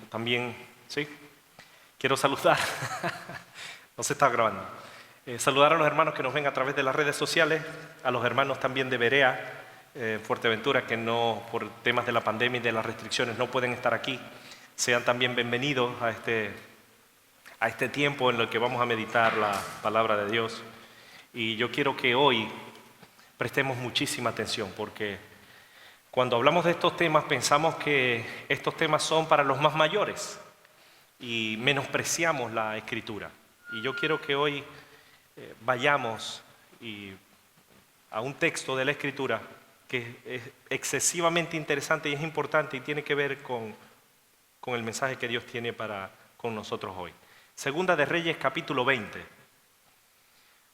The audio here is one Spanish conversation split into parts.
también, ¿sí? Quiero saludar, no se está grabando, saludar a los hermanos que nos ven a través de las redes sociales, a los hermanos también de Berea, Fuerteventura, que no, por temas de la pandemia y de las restricciones, no pueden estar aquí. Sean también bienvenidos a este tiempo en el que vamos a meditar la palabra de Dios. Y yo quiero que hoy prestemos muchísima atención, porque cuando hablamos de estos temas pensamos que estos temas son para los más mayores y menospreciamos la Escritura. Y yo quiero que hoy vayamos a un texto de la Escritura que es excesivamente interesante y es importante y tiene que ver con el mensaje que Dios tiene con nosotros hoy. Segunda de Reyes, capítulo 20.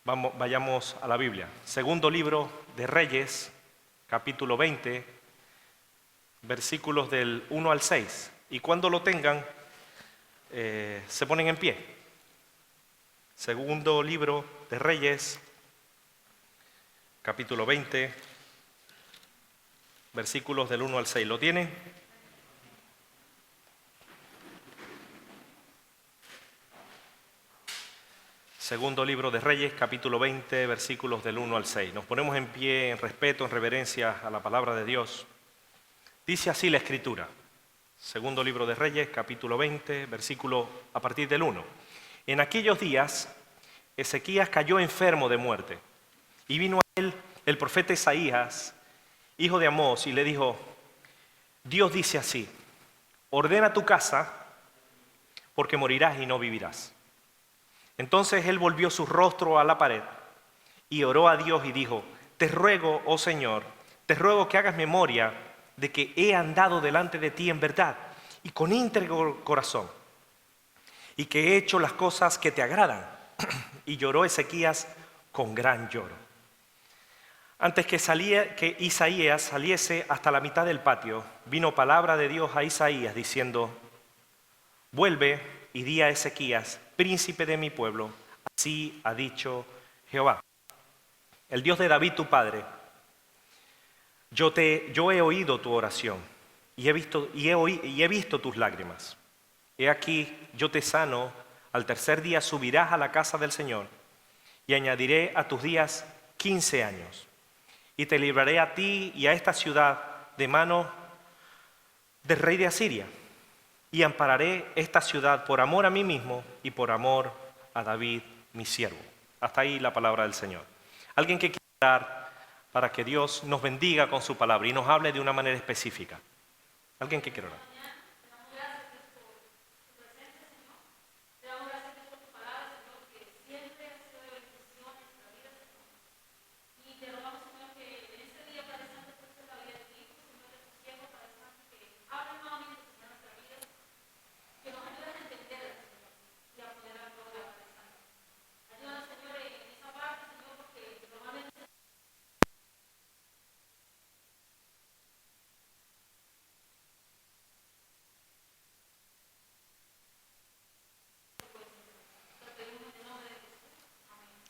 Vayamos a la Biblia. Segundo libro de Reyes, capítulo 20, versículos del 1 al 6. Y cuando lo tengan, se ponen en pie. Segundo libro de Reyes, capítulo 20, versículos del 1 al 6. ¿Lo tienen? Segundo libro de Reyes, capítulo 20, versículos del 1 al 6. Nos ponemos en pie en respeto, en reverencia a la palabra de Dios. Dice así la Escritura. Segundo libro de Reyes, capítulo 20, versículo a partir del 1. En aquellos días, Ezequías cayó enfermo de muerte. Y vino a él el profeta Isaías, hijo de Amós, y le dijo: Dios dice así: ordena tu casa, porque morirás y no vivirás. Entonces él volvió su rostro a la pared y oró a Dios y dijo: te ruego, oh Señor, te ruego que hagas memoria de que he andado delante de ti en verdad y con íntegro corazón, y que he hecho las cosas que te agradan. Y lloró Ezequías con gran lloro. Antes que Isaías saliese hasta la mitad del patio, vino palabra de Dios a Isaías diciendo: vuelve y di a Ezequías, príncipe de mi pueblo, así ha dicho Jehová, el Dios de David tu padre: yo he oído tu oración y he visto tus lágrimas. He aquí, yo te sano, al tercer día subirás a la casa del Señor y añadiré a tus días 15 años. Y te libraré a ti y a esta ciudad de mano del rey de Asiria. Y ampararé esta ciudad por amor a mí mismo y por amor a David, mi siervo. Hasta ahí la palabra del Señor. Alguien que quiera orar para que Dios nos bendiga con su palabra y nos hable de una manera específica. Alguien que quiera orar.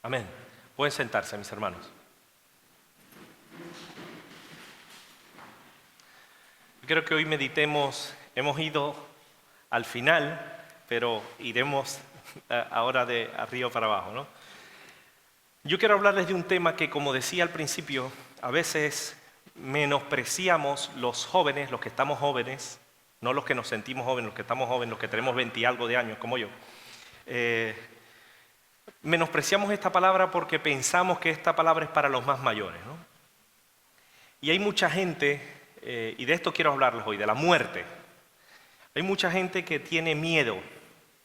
Amén. Pueden sentarse, mis hermanos. Yo creo que hoy meditemos, hemos ido al final, pero iremos ahora de arriba para abajo, ¿no? Yo quiero hablarles de un tema que, como decía al principio, a veces menospreciamos los jóvenes, los que estamos jóvenes, no los que nos sentimos jóvenes, los que estamos jóvenes, los que tenemos 20 y algo de años, como yo. Menospreciamos esta palabra porque pensamos que esta palabra es para los más mayores, ¿no? Y hay mucha gente, y de esto quiero hablarles hoy, de la muerte. Hay mucha gente que tiene miedo,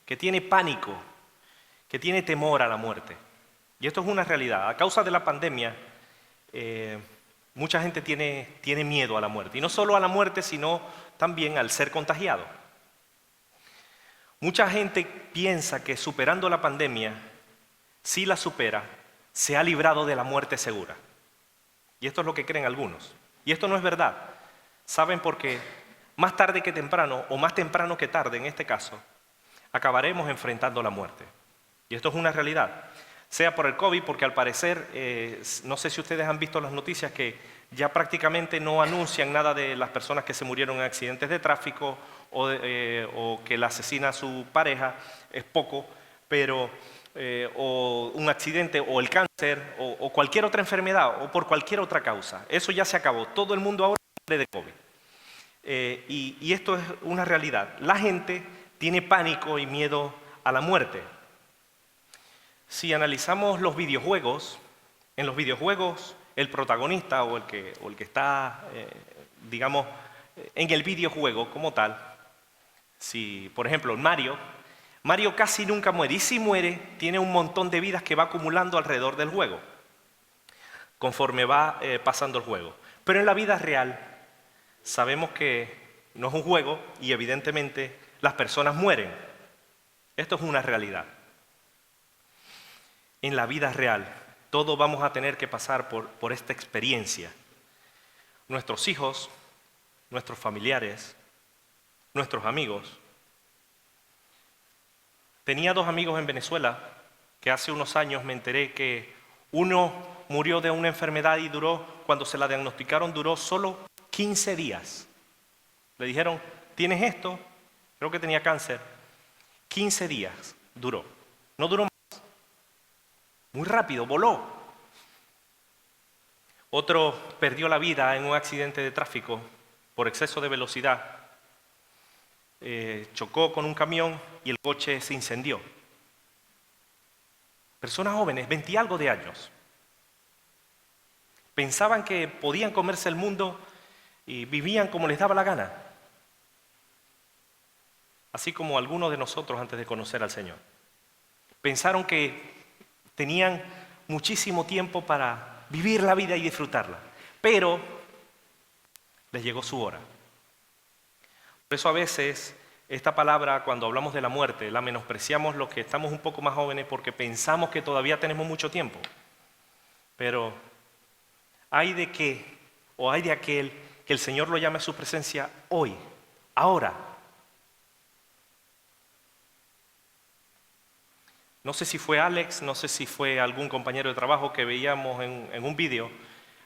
que tiene pánico, que tiene temor a la muerte. Y esto es una realidad. A causa de la pandemia, mucha gente tiene miedo a la muerte. Y no solo a la muerte, sino también al ser contagiado. Mucha gente piensa que superando la pandemia, si la supera, se ha librado de la muerte segura. Y esto es lo que creen algunos. Y esto no es verdad. ¿Saben por qué? Más tarde que temprano, o más temprano que tarde en este caso, acabaremos enfrentando la muerte. Y esto es una realidad. Sea por el COVID, porque al parecer, no sé si ustedes han visto las noticias que ya prácticamente no anuncian nada de las personas que se murieron en accidentes de tráfico o que le asesina a su pareja es poco, pero o un accidente o el cáncer o cualquier otra enfermedad o por cualquier otra causa. Eso ya se acabó. Todo el mundo ahora muere de COVID. Y esto es una realidad. La gente tiene pánico y miedo a la muerte. Si analizamos los videojuegos, en los videojuegos el protagonista o el que está, digamos, en el videojuego como tal, si por ejemplo Mario casi nunca muere, y si muere tiene un montón de vidas que va acumulando alrededor del juego, conforme va pasando el juego. Pero en la vida real sabemos que no es un juego y evidentemente las personas mueren. Esto es una realidad. En la vida real todos vamos a tener que pasar por esta experiencia. Nuestros hijos, nuestros familiares, nuestros amigos. Tenía 2 amigos en Venezuela que hace unos años me enteré que uno murió de una enfermedad y cuando se la diagnosticaron, duró solo 15 días. Le dijeron, ¿tienes esto? Creo que tenía cáncer. 15 días duró. No duró más. Muy rápido, voló. Otro perdió la vida en un accidente de tráfico por exceso de velocidad. Chocó con un camión y el coche se incendió. Personas jóvenes, 20 y algo de años. Pensaban que podían comerse el mundo y vivían como les daba la gana. Así como algunos de nosotros antes de conocer al Señor. Pensaron que tenían muchísimo tiempo para vivir la vida y disfrutarla. Pero les llegó su hora. Por eso a veces esta palabra, cuando hablamos de la muerte, la menospreciamos los que estamos un poco más jóvenes porque pensamos que todavía tenemos mucho tiempo. Pero hay de aquel que el Señor lo llame a su presencia hoy, ahora. No sé si fue Alex, no sé si fue algún compañero de trabajo que veíamos en un vídeo,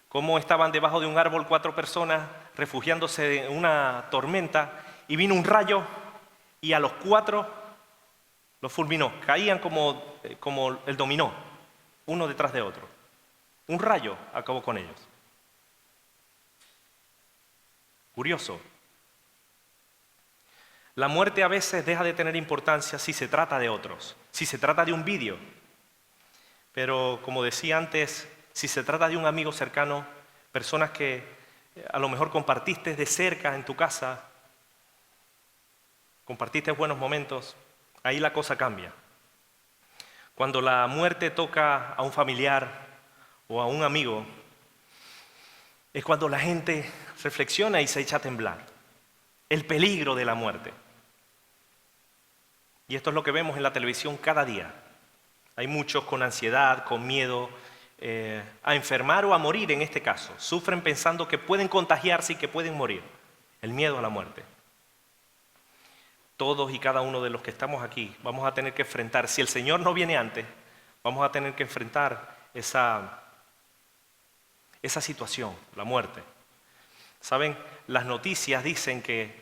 cómo estaban debajo de un árbol 4 personas refugiándose en una tormenta y vino un rayo y a los 4 los fulminó. Caían como el dominó, uno detrás de otro. Un rayo acabó con ellos. Curioso. La muerte a veces deja de tener importancia si se trata de otros, si se trata de un vídeo. Pero como decía antes, si se trata de un amigo cercano, personas que a lo mejor compartiste de cerca en tu casa, compartiste buenos momentos, ahí la cosa cambia. Cuando la muerte toca a un familiar o a un amigo, es cuando la gente reflexiona y se echa a temblar. El peligro de la muerte. Y esto es lo que vemos en la televisión cada día. Hay muchos con ansiedad, con miedo a enfermar o a morir en este caso. Sufren pensando que pueden contagiarse y que pueden morir. El miedo a la muerte. Todos y cada uno de los que estamos aquí vamos a tener que enfrentar, si el Señor no viene antes, vamos a tener que enfrentar esa situación, la muerte. ¿Saben? Las noticias dicen que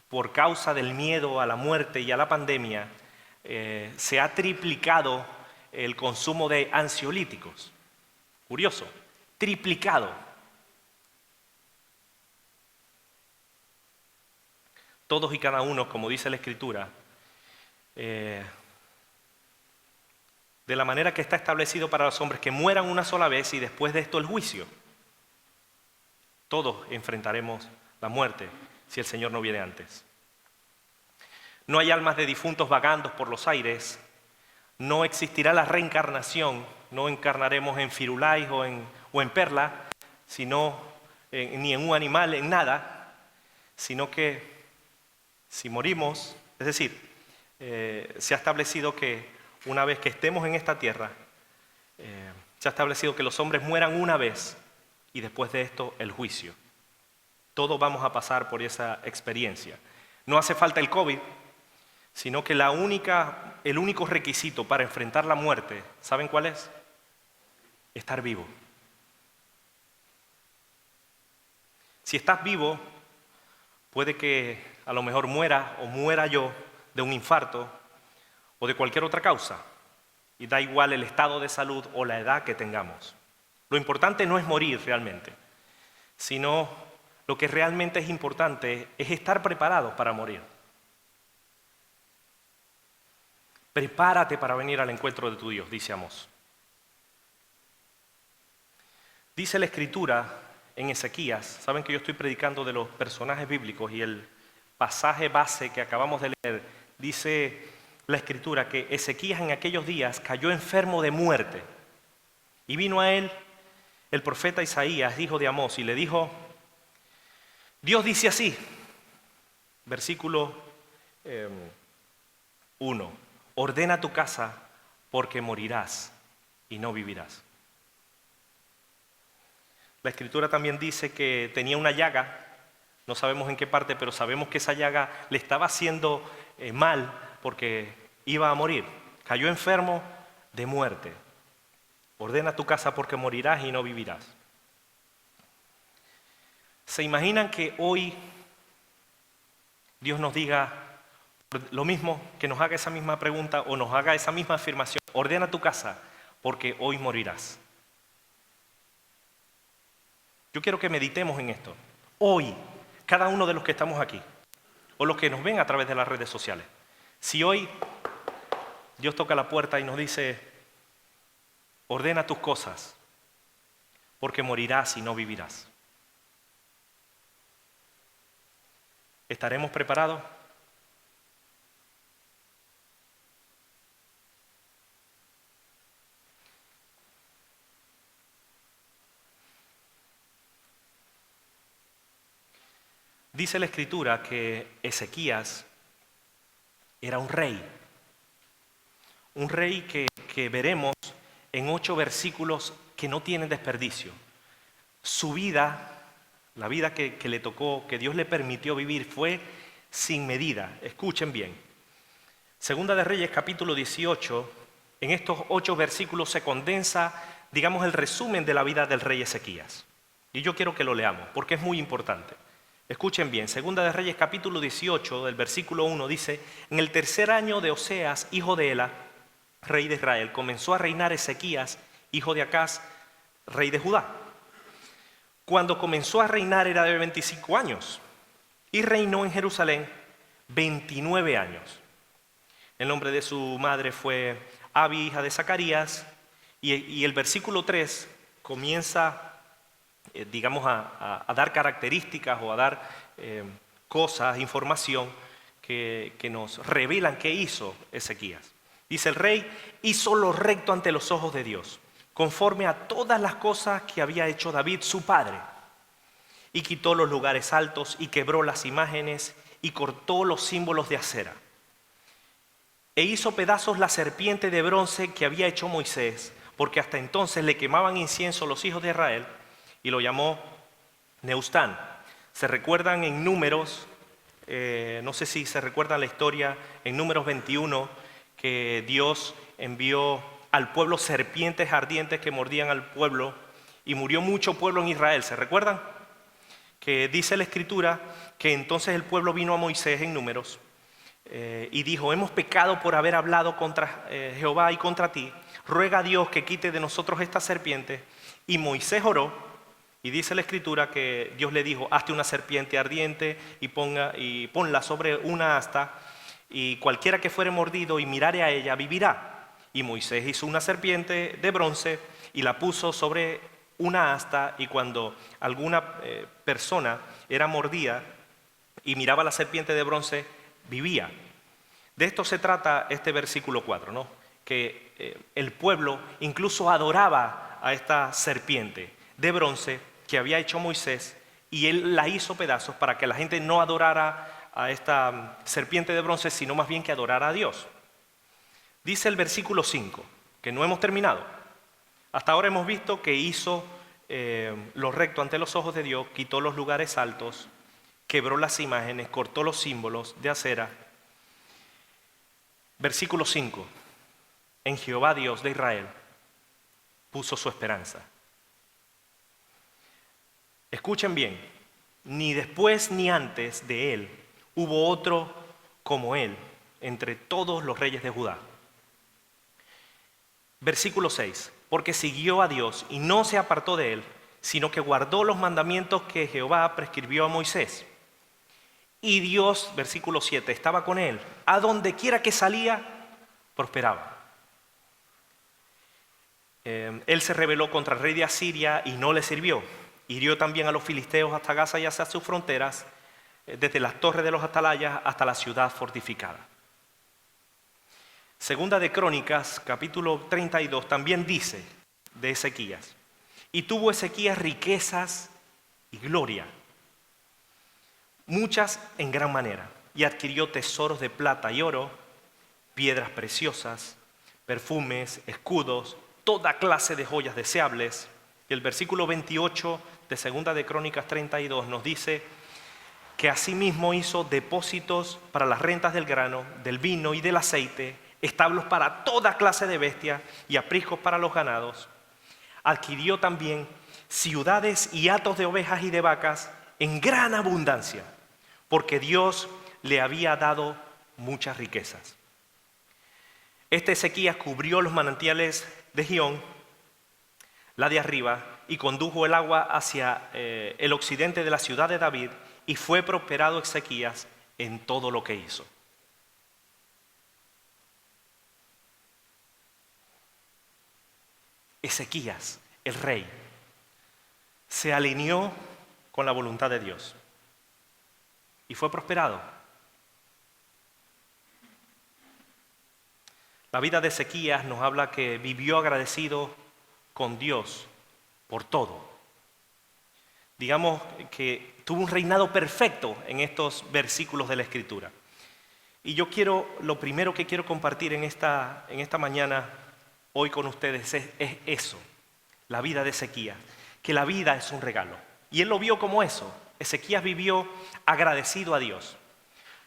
por causa del miedo a la muerte y a la pandemia, se ha triplicado el consumo de ansiolíticos. Curioso, triplicado. Todos y cada uno, como dice la Escritura, de la manera que está establecido para los hombres, que mueran una sola vez y después de esto el juicio. Todos enfrentaremos la muerte si el Señor no viene antes. No hay almas de difuntos vagando por los aires, no existirá la reencarnación, no encarnaremos en Firulais o en Perla, sino ni en un animal, en nada, sino que si morimos, es decir, se ha establecido que una vez que estemos en esta tierra, se ha establecido que los hombres mueran una vez y después de esto el juicio. Todos vamos a pasar por esa experiencia. No hace falta el COVID, sino que el único requisito para enfrentar la muerte, ¿saben cuál es? Estar vivo. Si estás vivo, puede que a lo mejor muera o muera yo de un infarto o de cualquier otra causa. Y da igual el estado de salud o la edad que tengamos. Lo importante no es morir realmente, sino lo que realmente es importante es estar preparados para morir. Prepárate para venir al encuentro de tu Dios, dice Amós. Dice la Escritura en Ezequías, saben que yo estoy predicando de los personajes bíblicos y el pasaje base que acabamos de leer, dice la Escritura que Ezequías en aquellos días cayó enfermo de muerte. Y vino a él el profeta Isaías, hijo de Amós, y le dijo, Dios dice así, versículo 1, ordena tu casa porque morirás y no vivirás. La Escritura también dice que tenía una llaga, no sabemos en qué parte, pero sabemos que esa llaga le estaba haciendo mal porque iba a morir. Cayó enfermo de muerte. Ordena tu casa porque morirás y no vivirás. ¿Se imaginan que hoy Dios nos diga lo mismo, que nos haga esa misma pregunta o nos haga esa misma afirmación? Ordena tu casa porque hoy morirás. Yo quiero que meditemos en esto. Hoy, cada uno de los que estamos aquí, o los que nos ven a través de las redes sociales, si hoy Dios toca la puerta y nos dice, ordena tus cosas, porque morirás y no vivirás. ¿Estaremos preparados? Dice la Escritura que Ezequías era un rey que veremos en 8 versículos que no tienen desperdicio. Su vida, la vida que le tocó, que Dios le permitió vivir, fue sin medida. Escuchen bien. Segunda de Reyes, capítulo 18, en estos 8 versículos se condensa, digamos, el resumen de la vida del rey Ezequías. Y yo quiero que lo leamos, porque es muy importante. Escuchen bien, Segunda de Reyes capítulo 18, del versículo 1 dice, en el 3er año de Oseas, hijo de Ela, rey de Israel, comenzó a reinar Ezequías, hijo de Acaz, rey de Judá. Cuando comenzó a reinar era de 25 años y reinó en Jerusalén 29 años. El nombre de su madre fue Abi, hija de Zacarías, y el versículo 3 comienza digamos, a dar características o a dar cosas, información que nos revelan qué hizo Ezequías. Dice, el rey hizo lo recto ante los ojos de Dios, conforme a todas las cosas que había hecho David, su padre, y quitó los lugares altos y quebró las imágenes y cortó los símbolos de acera. E hizo pedazos la serpiente de bronce que había hecho Moisés, porque hasta entonces le quemaban incienso los hijos de Israel, y lo llamó Neustán. Se recuerdan en Números, no sé si se recuerdan la historia, en Números 21, que Dios envió al pueblo serpientes ardientes que mordían al pueblo y murió mucho pueblo en Israel. ¿Se recuerdan? Que dice la Escritura que entonces el pueblo vino a Moisés en Números y dijo, hemos pecado por haber hablado contra Jehová y contra ti. Ruega a Dios que quite de nosotros esta serpiente. Y Moisés oró. Y dice la Escritura que Dios le dijo, hazte una serpiente ardiente y ponla sobre una asta, y cualquiera que fuere mordido y mirare a ella vivirá. Y Moisés hizo una serpiente de bronce y la puso sobre una asta, y cuando alguna persona era mordida y miraba la serpiente de bronce, vivía. De esto se trata este versículo 4, ¿no? Que el pueblo incluso adoraba a esta serpiente de bronce que había hecho Moisés, y él la hizo pedazos para que la gente no adorara a esta serpiente de bronce, sino más bien que adorara a Dios. Dice el versículo 5, que no hemos terminado. Hasta ahora hemos visto que hizo lo recto ante los ojos de Dios, quitó los lugares altos, quebró las imágenes, cortó los símbolos de acera. Versículo 5, en Jehová Dios de Israel puso su esperanza. Escuchen bien, ni después ni antes de él hubo otro como él entre todos los reyes de Judá. Versículo 6. Porque siguió a Dios y no se apartó de él, sino que guardó los mandamientos que Jehová prescribió a Moisés. Y Dios, versículo 7, estaba con él. A donde quiera que salía, prosperaba. Él se rebeló contra el rey de Asiria y no le sirvió. Hirió también a los filisteos hasta Gaza y hacia sus fronteras, desde las torres de los atalayas hasta la ciudad fortificada. Segunda de Crónicas, capítulo 32, también dice de Ezequías: y tuvo Ezequías riquezas y gloria, muchas en gran manera, y adquirió tesoros de plata y oro, piedras preciosas, perfumes, escudos, toda clase de joyas deseables. Y el versículo 28 de Segunda de Crónicas 32 nos dice que asimismo hizo depósitos para las rentas del grano, del vino y del aceite, establos para toda clase de bestias y apriscos para los ganados. Adquirió también ciudades y hatos de ovejas y de vacas en gran abundancia, porque Dios le había dado muchas riquezas. Este Ezequías cubrió los manantiales de Gihón, la de arriba, y condujo el agua hacia el occidente de la ciudad de David, y fue prosperado Ezequías en todo lo que hizo. Ezequías, el rey, se alineó con la voluntad de Dios y fue prosperado. La vida de Ezequías nos habla que vivió agradecido con Dios por todo. Digamos que tuvo un reinado perfecto en estos versículos de la Escritura. Y lo primero que quiero compartir en esta mañana hoy con ustedes es eso, la vida de Ezequías, que la vida es un regalo. Y él lo vio como eso. Ezequías vivió agradecido a Dios,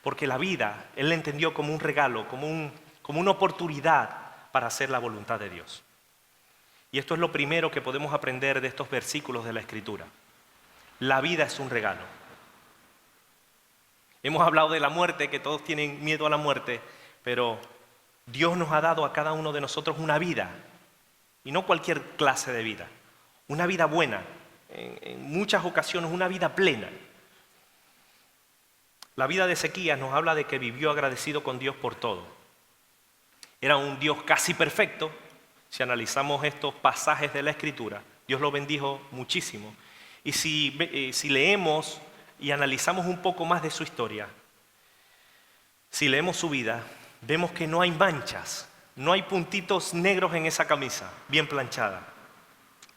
porque la vida él la entendió como un regalo, como una oportunidad para hacer la voluntad de Dios. Y esto es lo primero que podemos aprender de estos versículos de la Escritura. La vida es un regalo. Hemos hablado de la muerte, que todos tienen miedo a la muerte, pero Dios nos ha dado a cada uno de nosotros una vida, y no cualquier clase de vida, una vida buena, en muchas ocasiones una vida plena. La vida de Ezequías nos habla de que vivió agradecido con Dios por todo. Era un Dios casi perfecto. Si analizamos estos pasajes de la Escritura, Dios lo bendijo muchísimo. Y si leemos y analizamos un poco más de su historia, si leemos su vida, vemos que no hay manchas, no hay puntitos negros en esa camisa bien planchada,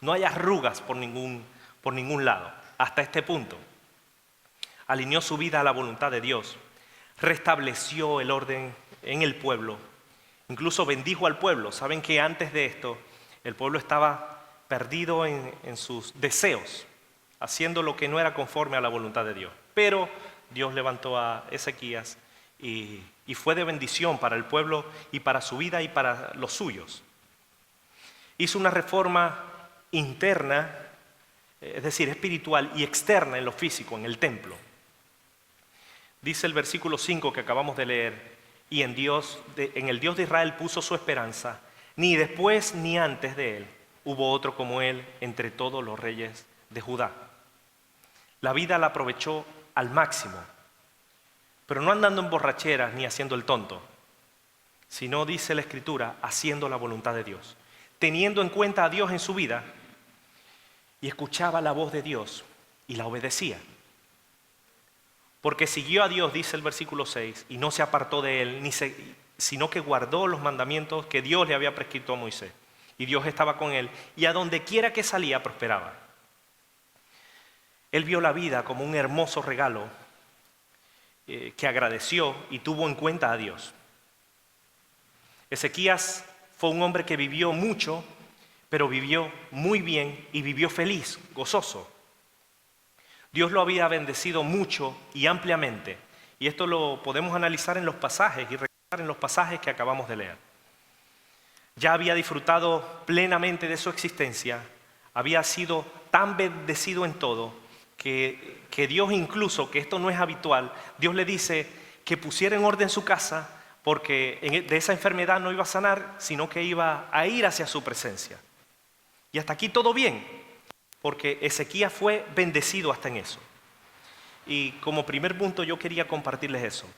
no hay arrugas por ningún lado, hasta este punto. Alineó su vida a la voluntad de Dios, restableció el orden en el pueblo, incluso bendijo al pueblo. Saben que antes de esto el pueblo estaba perdido en sus deseos, haciendo lo que no era conforme a la voluntad de Dios. Pero Dios levantó a Ezequías y fue de bendición para el pueblo y para su vida y para los suyos. Hizo una reforma interna, es decir, espiritual, y externa en lo físico, en el templo. Dice el versículo 5 que acabamos de leer: y en el Dios de Israel puso su esperanza, ni después ni antes de él hubo otro como él entre todos los reyes de Judá. La vida la aprovechó al máximo, pero no andando en borracheras ni haciendo el tonto, sino, dice la Escritura, haciendo la voluntad de Dios, teniendo en cuenta a Dios en su vida, y escuchaba la voz de Dios y la obedecía. Porque siguió a Dios, dice el versículo 6, y no se apartó de él, sino que guardó los mandamientos que Dios le había prescrito a Moisés. Y Dios estaba con él, y a donde quiera que salía prosperaba. Él vio la vida como un hermoso regalo que agradeció y tuvo en cuenta a Dios. Ezequías fue un hombre que vivió mucho, pero vivió muy bien y vivió feliz, gozoso. Dios lo había bendecido mucho y ampliamente, y esto lo podemos analizar en los pasajes y recordar en los pasajes que acabamos de leer. Ya había disfrutado plenamente de su existencia, había sido tan bendecido en todo, que Dios incluso, que esto no es habitual, Dios le dice que pusiera en orden su casa porque de esa enfermedad no iba a sanar, sino que iba a ir hacia su presencia. Y hasta aquí todo bien, porque Ezequías fue bendecido hasta en eso. Y como primer punto yo quería compartirles eso,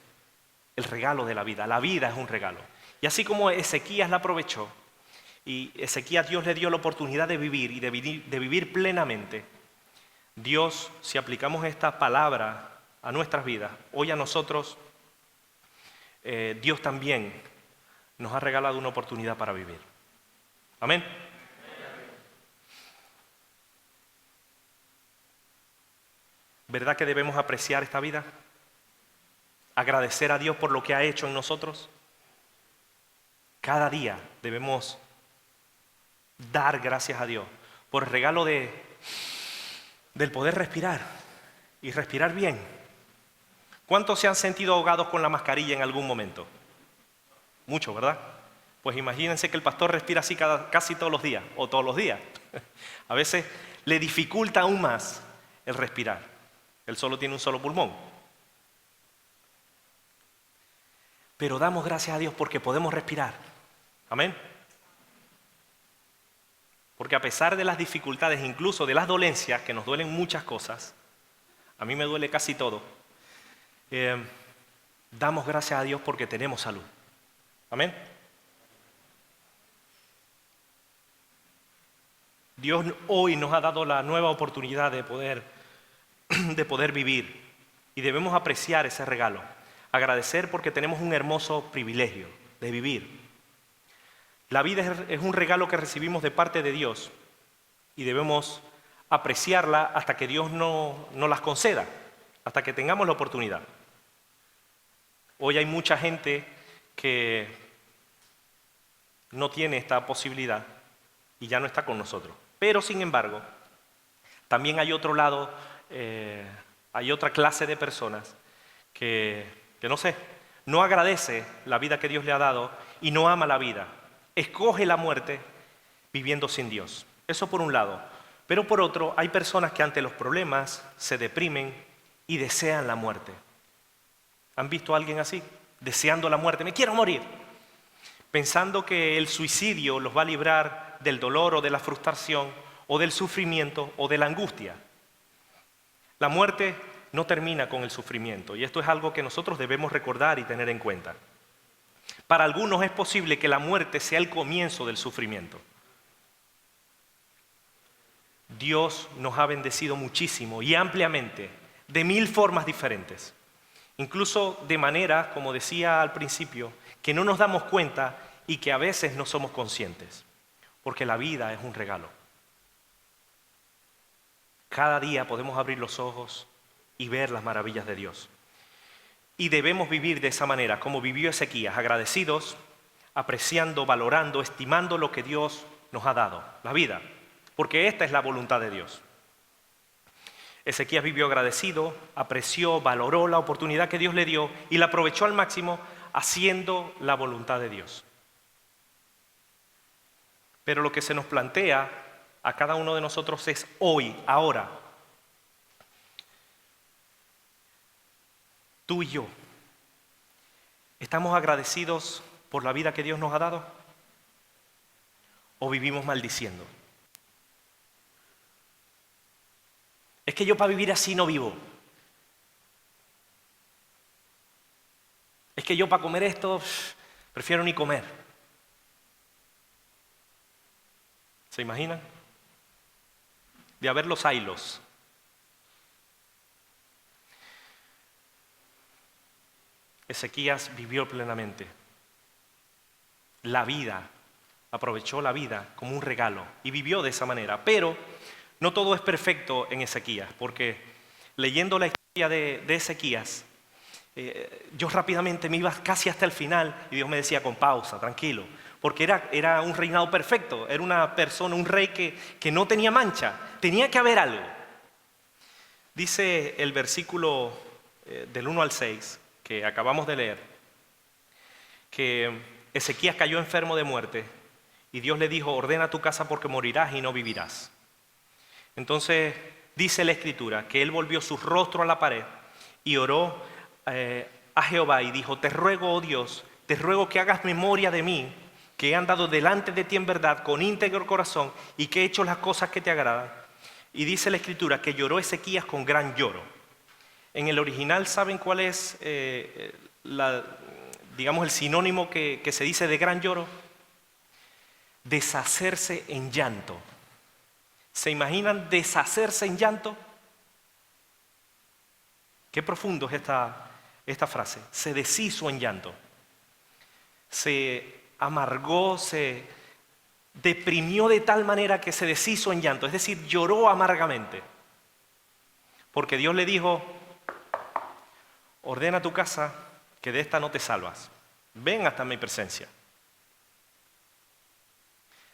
el regalo de la vida. La vida es un regalo. Y así como Ezequías la aprovechó, y Ezequías Dios le dio la oportunidad de vivir y de vivir plenamente, Dios, si aplicamos esta palabra a nuestras vidas, hoy a nosotros, Dios también nos ha regalado una oportunidad para vivir. Amén. ¿Verdad que debemos apreciar esta vida? Agradecer a Dios por lo que ha hecho en nosotros. Cada día debemos dar gracias a Dios por el regalo del poder respirar y respirar bien. ¿Cuántos se han sentido ahogados con la mascarilla en algún momento? Muchos, ¿verdad? Pues imagínense que el pastor respira así casi todos los días o todos los días. A veces le dificulta aún más el respirar. Él solo tiene un solo pulmón. Pero damos gracias a Dios porque podemos respirar. Amén. Porque a pesar de las dificultades, incluso de las dolencias, que nos duelen muchas cosas, a mí me duele casi todo, damos gracias a Dios porque tenemos salud. Amén. Dios hoy nos ha dado la nueva oportunidad de poder vivir y debemos apreciar ese regalo. Agradecer porque tenemos un hermoso privilegio de vivir. La vida es un regalo que recibimos de parte de Dios y debemos apreciarla hasta que Dios nos las conceda, hasta que tengamos la oportunidad. Hoy hay mucha gente que no tiene esta posibilidad y ya no está con nosotros. Pero sin embargo, también hay otro lado, hay otra clase de personas que no agradece la vida que Dios le ha dado y no ama la vida. Escoge la muerte viviendo sin Dios. Eso por un lado. Pero por otro, hay personas que ante los problemas se deprimen y desean la muerte. ¿Han visto a alguien así? Deseando la muerte. Me quiero morir. Pensando que el suicidio los va a librar del dolor o de la frustración o del sufrimiento o de la angustia. La muerte no termina con el sufrimiento y esto es algo que nosotros debemos recordar y tener en cuenta. Para algunos es posible que la muerte sea el comienzo del sufrimiento. Dios nos ha bendecido muchísimo y ampliamente, de 1000 formas diferentes. Incluso de manera, como decía al principio, que no nos damos cuenta y que a veces no somos conscientes. Porque la vida es un regalo. Cada día podemos abrir los ojos y ver las maravillas de Dios. Y debemos vivir de esa manera, como vivió Ezequías, agradecidos, apreciando, valorando, estimando lo que Dios nos ha dado, la vida, porque esta es la voluntad de Dios. Ezequías vivió agradecido, apreció, valoró la oportunidad que Dios le dio y la aprovechó al máximo haciendo la voluntad de Dios. Pero lo que se nos plantea a cada uno de nosotros es hoy, ahora. Tú y yo, ¿estamos agradecidos por la vida que Dios nos ha dado? ¿O vivimos maldiciendo? Es que yo para vivir así no vivo. Es que yo para comer esto prefiero ni comer. ¿Se imaginan? De haber los haylos. Ezequías vivió plenamente la vida, aprovechó la vida como un regalo y vivió de esa manera. Pero no todo es perfecto en Ezequías, porque leyendo la historia de Ezequías, yo rápidamente me iba casi hasta el final y Dios me decía con pausa, tranquilo, porque era un reinado perfecto, era una persona, un rey que no tenía mancha, tenía que haber algo. Dice el versículo del 1 al 6, que acabamos de leer, que Ezequías cayó enfermo de muerte y Dios le dijo, ordena tu casa porque morirás y no vivirás. Entonces dice la Escritura que él volvió su rostro a la pared y oró a Jehová y dijo: te ruego, oh Dios, te ruego que hagas memoria de mí, que he andado delante de ti en verdad, con íntegro corazón, y que he hecho las cosas que te agradan. Y dice la Escritura que lloró Ezequías con gran lloro. En el original, ¿saben cuál es digamos, el sinónimo que se dice de gran lloro? Deshacerse en llanto. ¿Se imaginan deshacerse en llanto? Qué profundo es esta frase. Se deshizo en llanto. Se amargó, se deprimió de tal manera que se deshizo en llanto. Es decir, lloró amargamente. Porque Dios le dijo: ordena tu casa, que de esta no te salvas. Ven hasta mi presencia.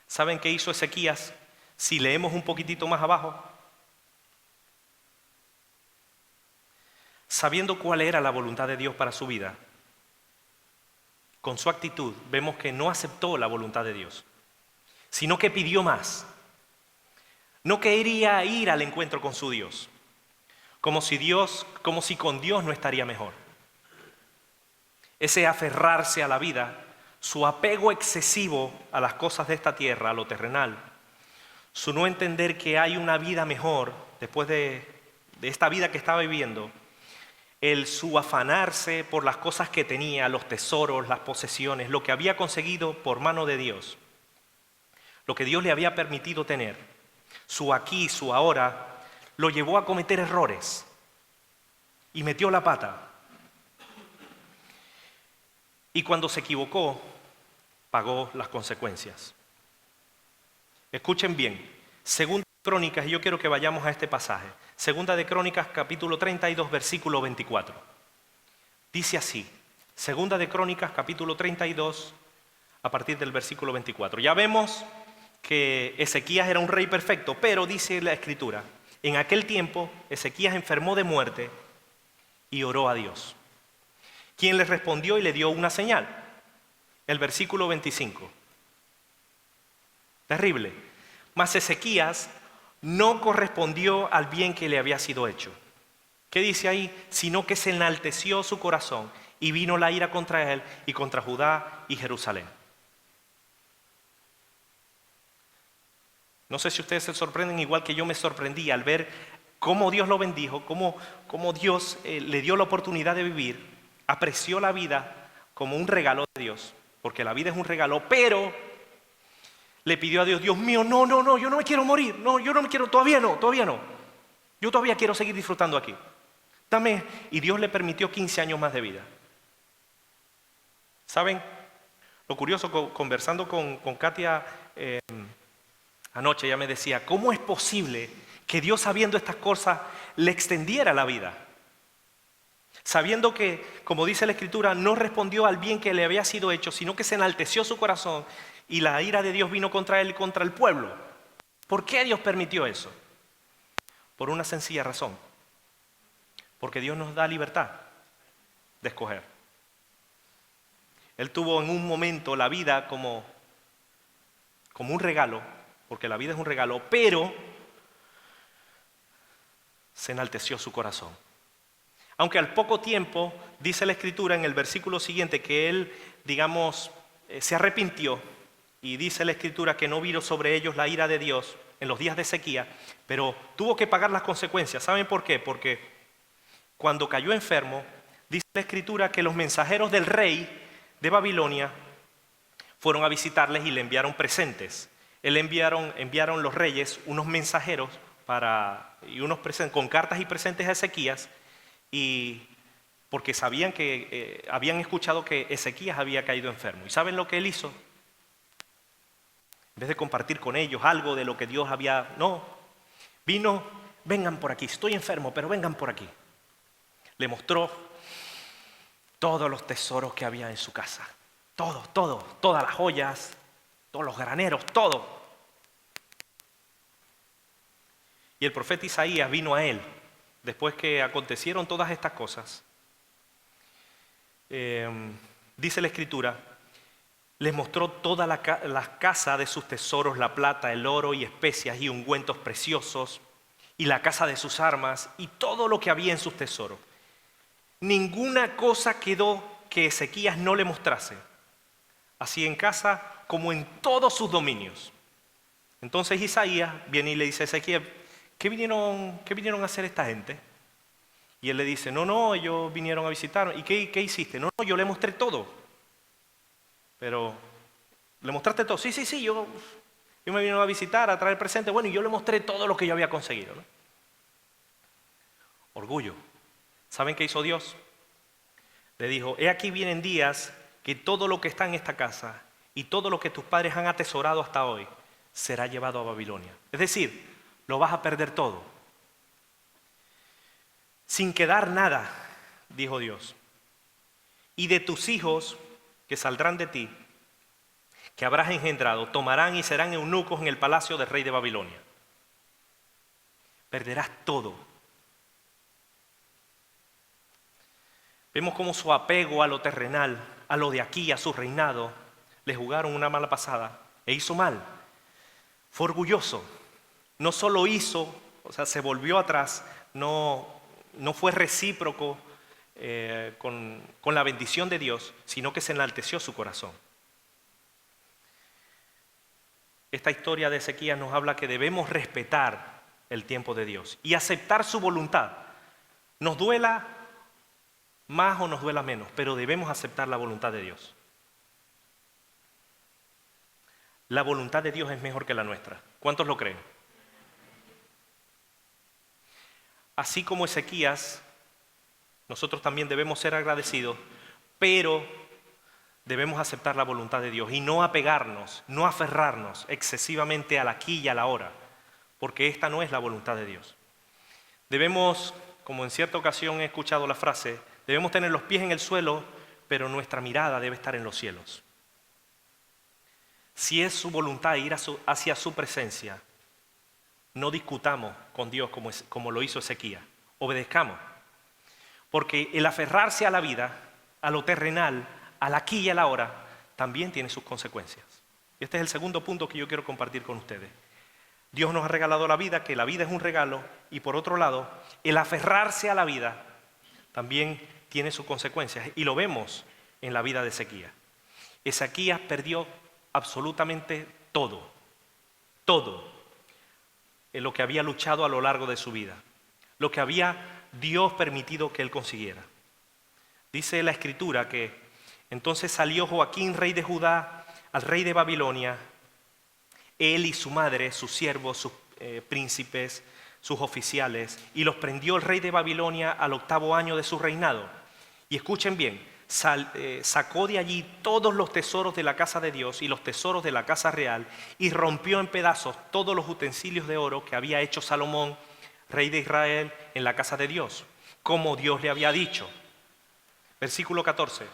¿Saben qué hizo Ezequías? Si leemos un poquitito más abajo, sabiendo cuál era la voluntad de Dios para su vida, con su actitud vemos que no aceptó la voluntad de Dios, sino que pidió más. No quería ir al encuentro con su Dios, como si con Dios no estaría mejor. Ese aferrarse a la vida, su apego excesivo a las cosas de esta tierra, a lo terrenal, su no entender que hay una vida mejor después de esta vida que estaba viviendo, su afanarse por las cosas que tenía, los tesoros, las posesiones, lo que había conseguido por mano de Dios, lo que Dios le había permitido tener, su aquí, su ahora, lo llevó a cometer errores y metió la pata. Y cuando se equivocó, pagó las consecuencias. Escuchen bien, Segunda de Crónicas, y yo quiero que vayamos a este pasaje. Segunda de Crónicas, capítulo 32, versículo 24. Dice así, Segunda de Crónicas, capítulo 32, a partir del versículo 24. Ya vemos que Ezequías era un rey perfecto, pero dice la Escritura, en aquel tiempo Ezequías enfermó de muerte y oró a Dios, quien le respondió y le dio una señal. El versículo 25. Terrible. Mas Ezequías no correspondió al bien que le había sido hecho. ¿Qué dice ahí? Sino que se enalteció su corazón y vino la ira contra él y contra Judá y Jerusalén. No sé si ustedes se sorprenden igual que yo me sorprendí al ver cómo Dios lo bendijo, cómo Dios le dio la oportunidad de vivir, apreció la vida como un regalo de Dios, porque la vida es un regalo, pero le pidió a Dios: Dios mío, no, yo no me quiero morir, no, yo no me quiero, todavía no, yo todavía quiero seguir disfrutando aquí, dame, y Dios le permitió 15 años más de vida. ¿Saben? Lo curioso, conversando con Katia anoche, ella me decía: ¿cómo es posible que Dios, sabiendo estas cosas, le extendiera la vida? Sabiendo que, como dice la Escritura, no respondió al bien que le había sido hecho, sino que se enalteció su corazón y la ira de Dios vino contra él y contra el pueblo. ¿Por qué Dios permitió eso? Por una sencilla razón. Porque Dios nos da libertad de escoger. Él tuvo en un momento la vida como un regalo, porque la vida es un regalo, pero se enalteció su corazón. Aunque al poco tiempo, dice la Escritura en el versículo siguiente, que él, se arrepintió, y dice la Escritura que no vino sobre ellos la ira de Dios en los días de sequía, pero tuvo que pagar las consecuencias. ¿Saben por qué? Porque cuando cayó enfermo, dice la Escritura que los mensajeros del rey de Babilonia fueron a visitarles y le enviaron presentes. Enviaron los reyes unos mensajeros con cartas y presentes a Ezequías, y porque sabían que habían escuchado que Ezequías había caído enfermo. ¿Y saben lo que él hizo? En vez de compartir con ellos algo de lo que Dios vino: vengan por aquí, estoy enfermo, pero vengan por aquí. Le mostró todos los tesoros que había en su casa, todas las joyas, todos los graneros, todo. Y el profeta Isaías vino a él después que acontecieron todas estas cosas. Dice la Escritura, les mostró toda la casa de sus tesoros, la plata, el oro y especias y ungüentos preciosos, y la casa de sus armas y todo lo que había en sus tesoros. Ninguna cosa quedó que Ezequías no le mostrase, así en casa como en todos sus dominios. Entonces Isaías viene y le dice a Ezequías, ¿qué vinieron a hacer esta gente? Y él le dice, no, ellos vinieron a visitarme. ¿Y qué hiciste? No, yo le mostré todo. Pero, ¿le mostraste todo? Sí, yo me vino a visitar, a traer presente. Bueno, y yo le mostré todo lo que yo había conseguido, ¿no? Orgullo. ¿Saben qué hizo Dios? Le dijo, he aquí vienen días que todo lo que está en esta casa y todo lo que tus padres han atesorado hasta hoy será llevado a Babilonia. Es decir, lo vas a perder todo. Sin quedar nada, dijo Dios. Y de tus hijos que saldrán de ti, que habrás engendrado, tomarán y serán eunucos en el palacio del rey de Babilonia. Perderás todo. Vemos cómo su apego a lo terrenal, a lo de aquí, a su reinado, le jugaron una mala pasada e hizo mal. Fue orgulloso. No solo se volvió atrás, no fue recíproco con la bendición de Dios, sino que se enalteció su corazón. Esta historia de Ezequías nos habla que debemos respetar el tiempo de Dios y aceptar su voluntad. Nos duela más o nos duela menos, pero debemos aceptar la voluntad de Dios. La voluntad de Dios es mejor que la nuestra. ¿Cuántos lo creen? Así como Ezequías, nosotros también debemos ser agradecidos, pero debemos aceptar la voluntad de Dios y no apegarnos, no aferrarnos excesivamente al aquí y a la ahora, porque esta no es la voluntad de Dios. Debemos, como en cierta ocasión he escuchado la frase, debemos tener los pies en el suelo, pero nuestra mirada debe estar en los cielos. Si es su voluntad ir hacia su presencia, no discutamos con Dios como lo hizo Ezequías, obedezcamos. Porque el aferrarse a la vida, a lo terrenal, al aquí y a la ahora, también tiene sus consecuencias. Y este es el segundo punto que yo quiero compartir con ustedes. Dios nos ha regalado la vida, que la vida es un regalo, y por otro lado, el aferrarse a la vida también tiene sus consecuencias, y lo vemos en la vida de Ezequías. Ezequías perdió absolutamente todo en lo que había luchado a lo largo de su vida, lo que había Dios permitido que él consiguiera. Dice la Escritura que entonces salió Joaquín, rey de Judá, al rey de Babilonia, él y su madre, sus siervos, sus príncipes, sus oficiales, y los prendió el rey de Babilonia al 8º año de su reinado. Y escuchen bien, sacó de allí todos los tesoros de la casa de Dios y los tesoros de la casa real, y rompió en pedazos todos los utensilios de oro que había hecho Salomón, rey de Israel, en la casa de Dios, como Dios le había dicho. Versículo 14.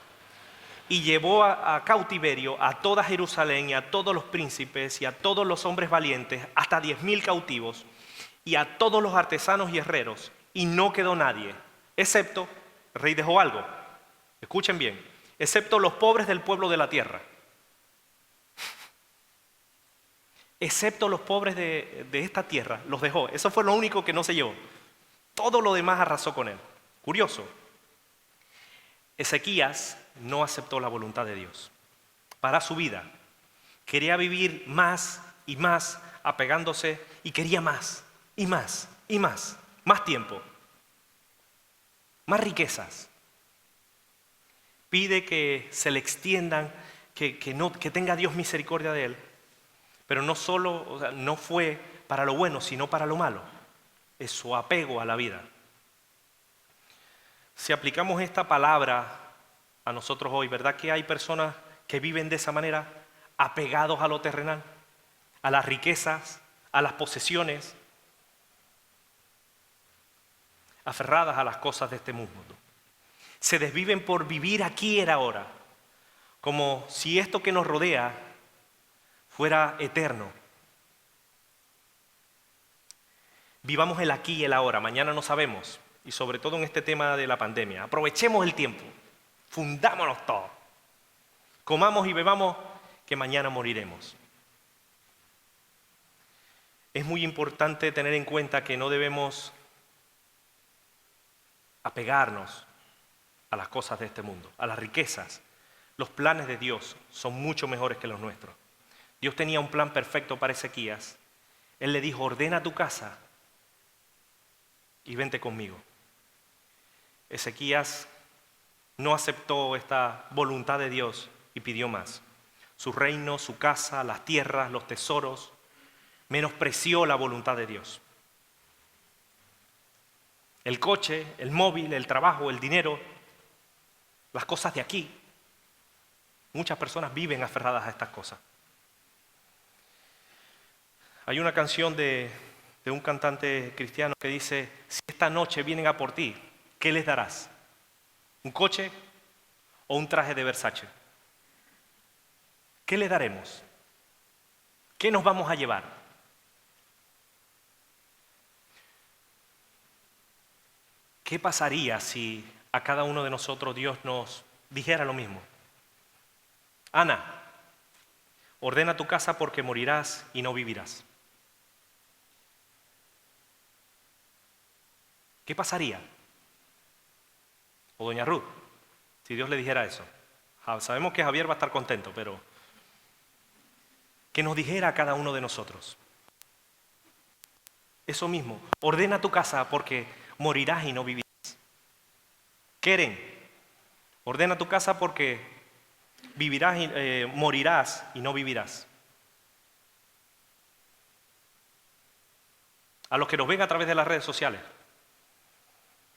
Y llevó a cautiverio a toda Jerusalén y a todos los príncipes y a todos los hombres valientes, hasta 10,000 cautivos, y a todos los artesanos y herreros, y no quedó nadie, excepto, el rey dejó algo, escuchen bien, excepto los pobres del pueblo de la tierra. Excepto los pobres de esta tierra, los dejó. Eso fue lo único que no se llevó. Todo lo demás arrasó con él. Curioso. Ezequías no aceptó la voluntad de Dios para su vida. Quería vivir más y más apegándose, y quería más y más y más tiempo, más riquezas. Pide que se le extiendan, que tenga Dios misericordia de él, pero no solo, no fue para lo bueno, sino para lo malo. Es su apego a la vida. Si aplicamos esta palabra a nosotros hoy, ¿verdad que hay personas que viven de esa manera, apegados a lo terrenal, a las riquezas, a las posesiones, aferradas a las cosas de este mundo? Se desviven por vivir aquí y ahora, como si esto que nos rodea fuera eterno. Vivamos el aquí y el ahora, mañana no sabemos, y sobre todo en este tema de la pandemia. Aprovechemos el tiempo, fundámonos todos, comamos y bebamos, que mañana moriremos. Es muy importante tener en cuenta que no debemos apegarnos a las cosas de este mundo, a las riquezas. Los planes de Dios son mucho mejores que los nuestros. Dios tenía un plan perfecto para Ezequías. Él le dijo, ordena tu casa y vente conmigo. Ezequías no aceptó esta voluntad de Dios y pidió más. Su reino, su casa, las tierras, los tesoros, menospreció la voluntad de Dios. El coche, el móvil, el trabajo, el dinero, las cosas de aquí. Muchas personas viven aferradas a estas cosas. Hay una canción de un cantante cristiano que dice, si esta noche vienen a por ti, ¿qué les darás? ¿Un coche o un traje de Versace? ¿Qué les daremos? ¿Qué nos vamos a llevar? ¿Qué pasaría si a cada uno de nosotros Dios nos dijera lo mismo? Ana, ordena tu casa porque morirás y no vivirás. ¿Qué pasaría? O doña Ruth, si Dios le dijera eso. Sabemos que Javier va a estar contento, pero que nos dijera a cada uno de nosotros. Eso mismo, ordena tu casa porque morirás y no vivirás. Keren, ordena tu casa porque morirás y no vivirás. A los que nos ven a través de las redes sociales,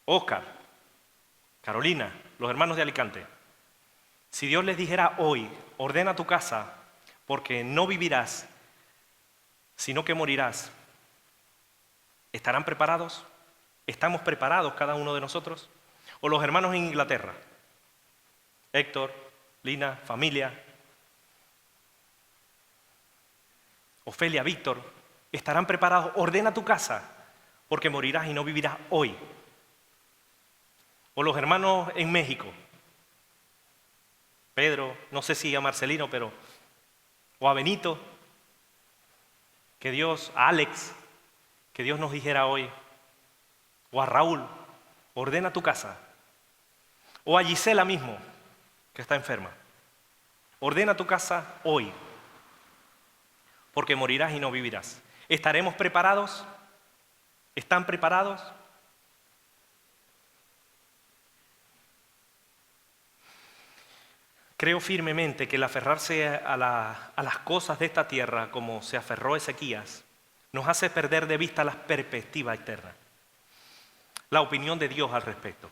Óscar, Carolina, los hermanos de Alicante, si Dios les dijera hoy, ordena tu casa porque no vivirás, sino que morirás, ¿estarán preparados? ¿Estamos preparados cada uno de nosotros? O los hermanos en Inglaterra, Héctor, Lina, familia, Ofelia, Víctor, ¿estarán preparados? Ordena tu casa porque morirás y no vivirás hoy. O los hermanos en México, Pedro, no sé si a Marcelino, o a Benito, a Alex, que Dios nos dijera hoy, o a Raúl, ordena tu casa, o a Gisela mismo, que está enferma, ordena tu casa hoy, porque morirás y no vivirás. ¿Estaremos preparados? ¿Están preparados? Creo firmemente que el aferrarse a las cosas de esta tierra, como se aferró Ezequías, nos hace perder de vista la perspectiva eterna, la opinión de Dios al respecto.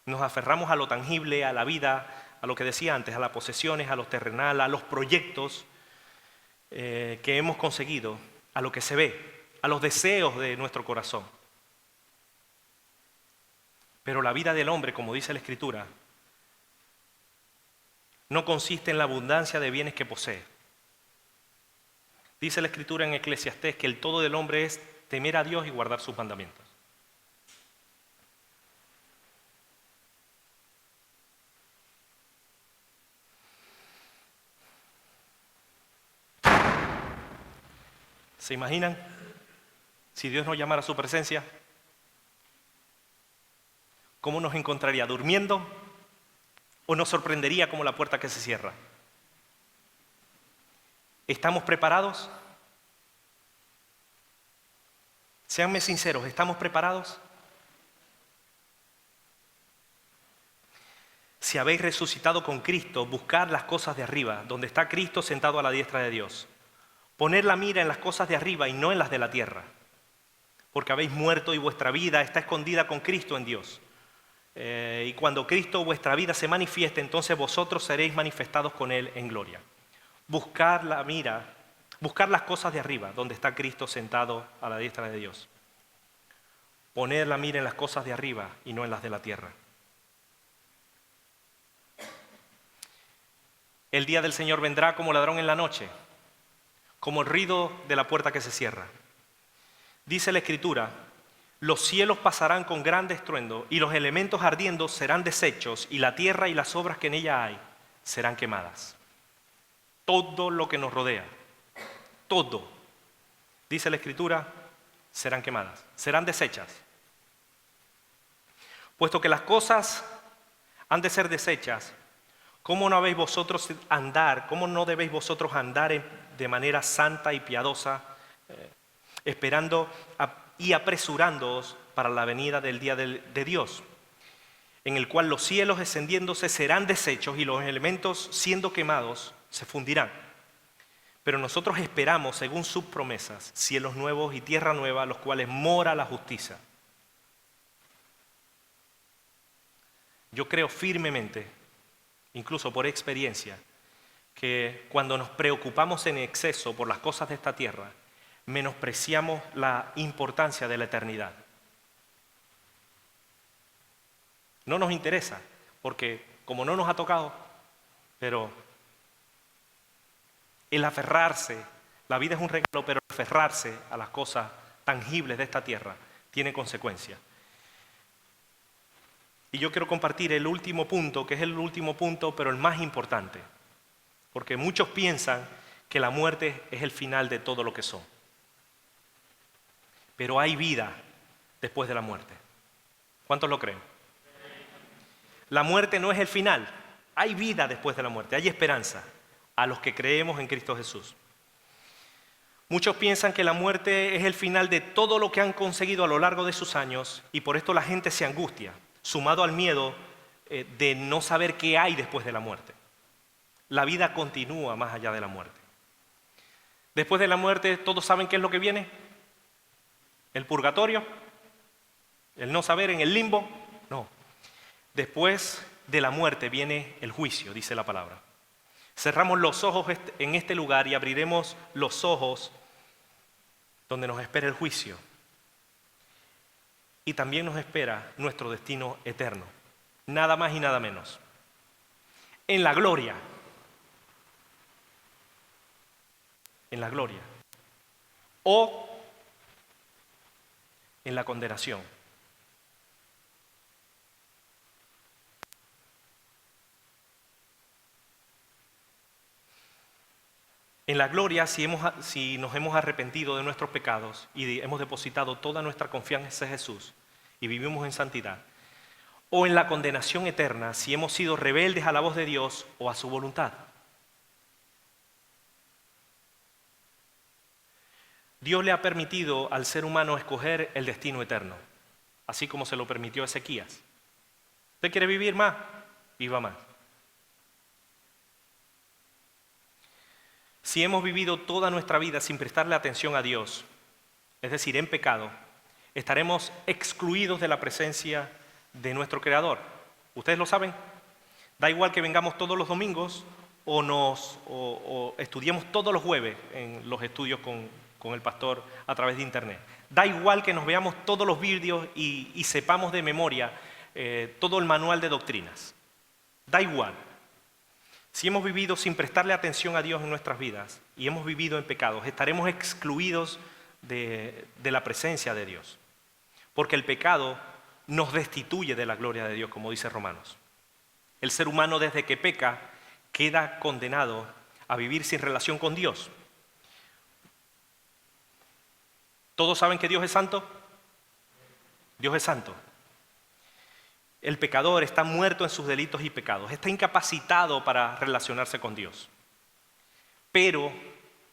Nos aferramos a lo tangible, a la vida, a lo que decía antes, a las posesiones, a lo terrenal, a los proyectos que hemos conseguido, a lo que se ve, a los deseos de nuestro corazón. Pero la vida del hombre, como dice la Escritura, no consiste en la abundancia de bienes que posee. Dice la Escritura en Eclesiastés que el todo del hombre es temer a Dios y guardar sus mandamientos. ¿Se imaginan si Dios nos llamara a su presencia? ¿Cómo nos encontraría? ¿Durmiendo? ¿O nos sorprendería como la puerta que se cierra? ¿Estamos preparados? Séanme sinceros, ¿estamos preparados? Si habéis resucitado con Cristo, buscad las cosas de arriba, donde está Cristo sentado a la diestra de Dios. Poned la mira en las cosas de arriba y no en las de la tierra, porque habéis muerto y vuestra vida está escondida con Cristo en Dios. Y cuando Cristo vuestra vida se manifieste, entonces vosotros seréis manifestados con Él en gloria. Buscar la mira, buscar las cosas de arriba, donde está Cristo sentado a la diestra de Dios. Poner la mira en las cosas de arriba y no en las de la tierra. El día del Señor vendrá como ladrón en la noche, como el ruido de la puerta que se cierra. Dice la Escritura: los cielos pasarán con grande estruendo y los elementos ardiendo serán deshechos y la tierra y las obras que en ella hay serán quemadas. Todo lo que nos rodea, todo. dice la Escritura, serán quemadas, serán deshechas. Puesto que las cosas han de ser deshechas, ¿cómo no debéis vosotros andar de manera santa y piadosa, esperando y apresurándoos para la venida del día de Dios, en el cual los cielos descendiéndose serán deshechos y los elementos siendo quemados se fundirán? Pero nosotros esperamos, según sus promesas, cielos nuevos y tierra nueva, los cuales mora la justicia. Yo creo firmemente, incluso por experiencia, que cuando nos preocupamos en exceso por las cosas de esta tierra, menospreciamos la importancia de la eternidad. No nos interesa, porque como no nos ha tocado, pero el aferrarse, la vida es un regalo, pero el aferrarse a las cosas tangibles de esta tierra tiene consecuencias. Y yo quiero compartir el último punto, que es el último punto, pero el más importante. Porque muchos piensan que la muerte es el final de todo lo que son. Pero hay vida después de la muerte. ¿Cuántos lo creen? La muerte no es el final. Hay vida después de la muerte, hay esperanza a los que creemos en Cristo Jesús. Muchos piensan que la muerte es el final de todo lo que han conseguido a lo largo de sus años y por esto la gente se angustia, sumado al miedo de no saber qué hay después de la muerte. La vida continúa más allá de la muerte. Después de la muerte, ¿todos saben qué es lo que viene? ¿El purgatorio? ¿El no saber en el limbo? No. Después de la muerte viene el juicio, dice la palabra. Cerramos los ojos en este lugar y abriremos los ojos donde nos espera el juicio. Y también nos espera nuestro destino eterno. Nada más y nada menos. En la gloria. En la gloria. O en la condenación. En la gloria, si nos hemos arrepentido de nuestros pecados y hemos depositado toda nuestra confianza en Jesús y vivimos en santidad. O en la condenación eterna, si hemos sido rebeldes a la voz de Dios o a su voluntad. Dios le ha permitido al ser humano escoger el destino eterno, así como se lo permitió a Ezequías. ¿Usted quiere vivir más? Viva más. Si hemos vivido toda nuestra vida sin prestarle atención a Dios, es decir, en pecado, estaremos excluidos de la presencia de nuestro Creador. ¿Ustedes lo saben? Da igual que vengamos todos los domingos o estudiemos todos los jueves en los estudios con el pastor a través de internet. Da igual que nos veamos todos los vídeos y sepamos de memoria todo el manual de doctrinas. Da igual. Si hemos vivido sin prestarle atención a Dios en nuestras vidas y hemos vivido en pecados, estaremos excluidos de la presencia de Dios. Porque el pecado nos destituye de la gloria de Dios, como dice Romanos. El ser humano desde que peca queda condenado a vivir sin relación con Dios. ¿Todos saben que Dios es santo? Dios es santo. El pecador está muerto en sus delitos y pecados, está incapacitado para relacionarse con Dios. Pero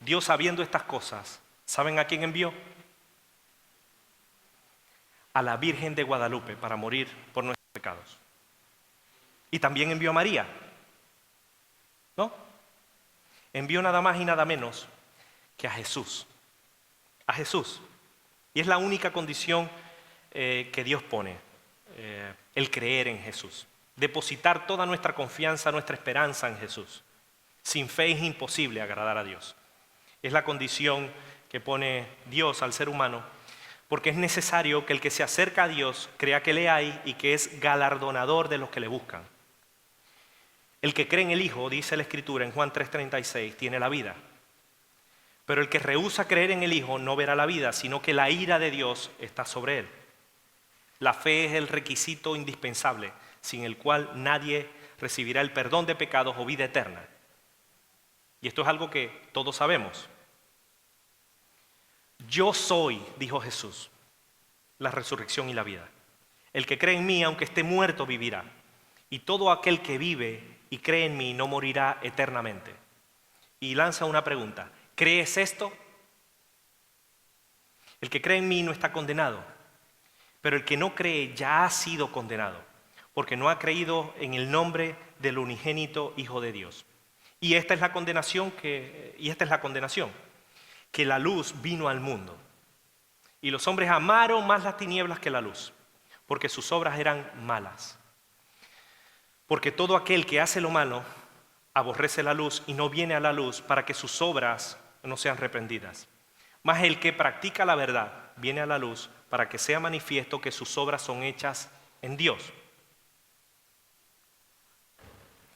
Dios, sabiendo estas cosas, ¿saben a quién envió? A la Virgen de Guadalupe para morir por nuestros pecados. Y también envió a María, ¿no? Envió nada más y nada menos que a Jesús. A Jesús. Y es la única condición que Dios pone. El creer en Jesús, depositar toda nuestra confianza, nuestra esperanza en Jesús. Sin fe es imposible agradar a Dios. Es la condición que pone Dios al ser humano, porque es necesario que el que se acerca a Dios crea que le hay y que es galardonador de los que le buscan. El que cree en el Hijo, dice la Escritura en Juan 3:36, tiene la vida. Pero el que rehúsa creer en el Hijo no verá la vida, sino que la ira de Dios está sobre él. La fe es el requisito indispensable, sin el cual nadie recibirá el perdón de pecados o vida eterna. Y esto es algo que todos sabemos. Yo soy, dijo Jesús, la resurrección y la vida. El que cree en mí, aunque esté muerto, vivirá. Y todo aquel que vive y cree en mí no morirá eternamente. Y lanza una pregunta: ¿crees esto? El que cree en mí no está condenado, pero el que no cree ya ha sido condenado, porque no ha creído en el nombre del unigénito Hijo de Dios. Y esta es la condenación, que la luz vino al mundo. Y los hombres amaron más las tinieblas que la luz, porque sus obras eran malas. Porque todo aquel que hace lo malo aborrece la luz y no viene a la luz para que sus obras no sean reprendidas. Mas el que practica la verdad viene a la luz para que sea manifiesto que sus obras son hechas en Dios.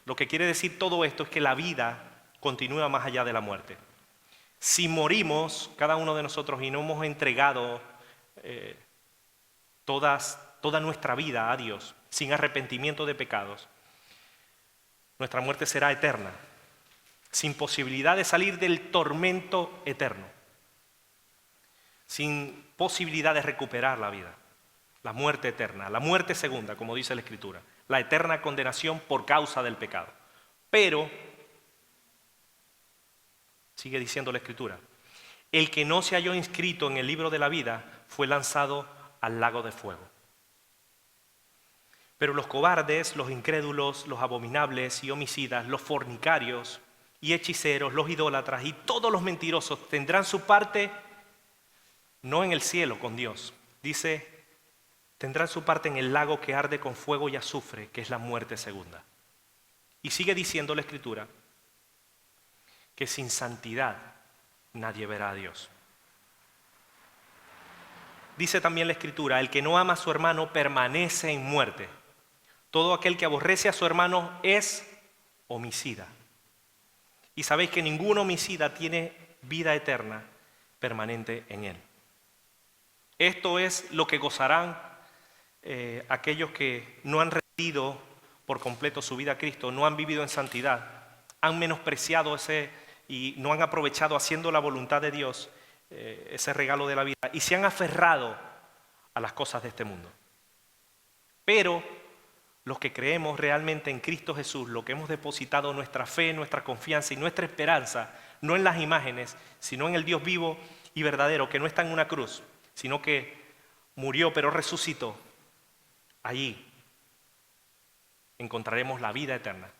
Lo que quiere decir todo esto es que la vida continúa más allá de la muerte. Si morimos, cada uno de nosotros, y no hemos entregado toda nuestra vida a Dios sin arrepentimiento de pecados, nuestra muerte será eterna, sin posibilidad de salir del tormento eterno, sin posibilidad de recuperar la vida, la muerte eterna, la muerte segunda, como dice la Escritura, la eterna condenación por causa del pecado. Pero, sigue diciendo la Escritura, el que no se halló inscrito en el libro de la vida fue lanzado al lago de fuego. Pero los cobardes, los incrédulos, los abominables y homicidas, los fornicarios y hechiceros, los idólatras y todos los mentirosos tendrán su parte no en el cielo con Dios. Dice, tendrán su parte en el lago que arde con fuego y azufre, que es la muerte segunda. Y sigue diciendo la Escritura que sin santidad nadie verá a Dios. Dice también la Escritura, el que no ama a su hermano permanece en muerte. Todo aquel que aborrece a su hermano es homicida. Y sabéis que ningún homicida tiene vida eterna permanente en él. Esto es lo que gozarán aquellos que no han rendido por completo su vida a Cristo, no han vivido en santidad, han menospreciado y no han aprovechado haciendo la voluntad de Dios ese regalo de la vida y se han aferrado a las cosas de este mundo. Pero los que creemos realmente en Cristo Jesús, lo que hemos depositado nuestra fe, nuestra confianza y nuestra esperanza, no en las imágenes, sino en el Dios vivo y verdadero, que no está en una cruz, sino que murió pero resucitó, allí encontraremos la vida eterna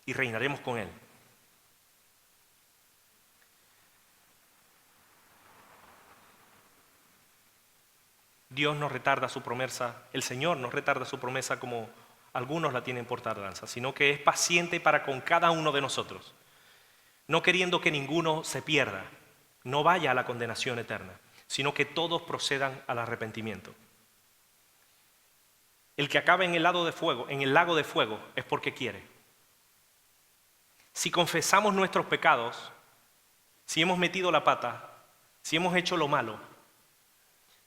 y reinaremos con Él. Dios no retarda su promesa, el Señor no retarda su promesa como algunos la tienen por tardanza, sino que es paciente para con cada uno de nosotros, no queriendo que ninguno se pierda, no vaya a la condenación eterna, sino que todos procedan al arrepentimiento. El que acaba en el lago de fuego, es porque quiere. Si confesamos nuestros pecados, si hemos metido la pata, si hemos hecho lo malo,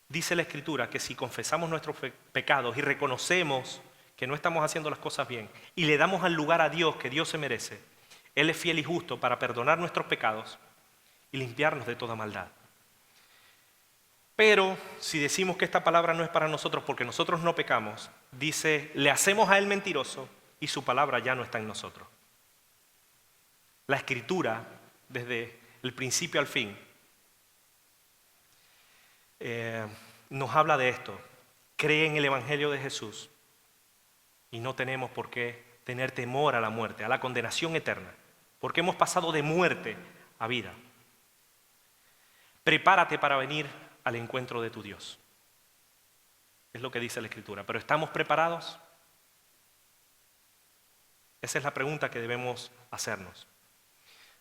dice la Escritura que si confesamos nuestros pecados y reconocemos que no estamos haciendo las cosas bien y le damos al lugar a Dios que Dios se merece, Él es fiel y justo para perdonar nuestros pecados y limpiarnos de toda maldad. Pero si decimos que esta palabra no es para nosotros porque nosotros no pecamos, dice, le hacemos a Él mentiroso y su palabra ya no está en nosotros. La Escritura, desde el principio al fin, nos habla de esto. Cree en el Evangelio de Jesús y no tenemos por qué tener temor a la muerte, a la condenación eterna, porque hemos pasado de muerte a vida. Prepárate para venir al encuentro de tu Dios. Es lo que dice la Escritura. ¿Pero estamos preparados? Esa es la pregunta que debemos hacernos.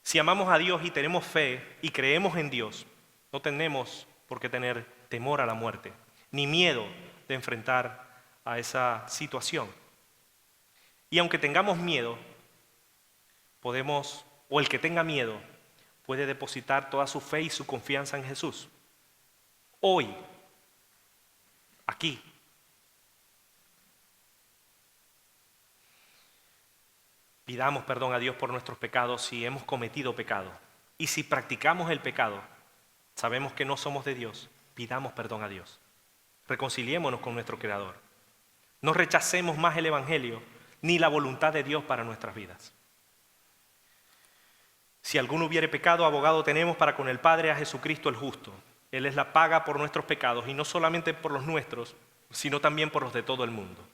Si amamos a Dios y tenemos fe y creemos en Dios, no tenemos por qué tener temor a la muerte, ni miedo de enfrentar a esa situación. Y aunque tengamos miedo, o el que tenga miedo, puede depositar toda su fe y su confianza en Jesús. Hoy, aquí. Pidamos perdón a Dios por nuestros pecados si hemos cometido pecado. Y si practicamos el pecado, sabemos que no somos de Dios, pidamos perdón a Dios. Reconciliémonos con nuestro Creador. No rechacemos más el Evangelio ni la voluntad de Dios para nuestras vidas. Si alguno hubiere pecado, abogado tenemos para con el Padre a Jesucristo el justo. Él es la paga por nuestros pecados, y no solamente por los nuestros, sino también por los de todo el mundo.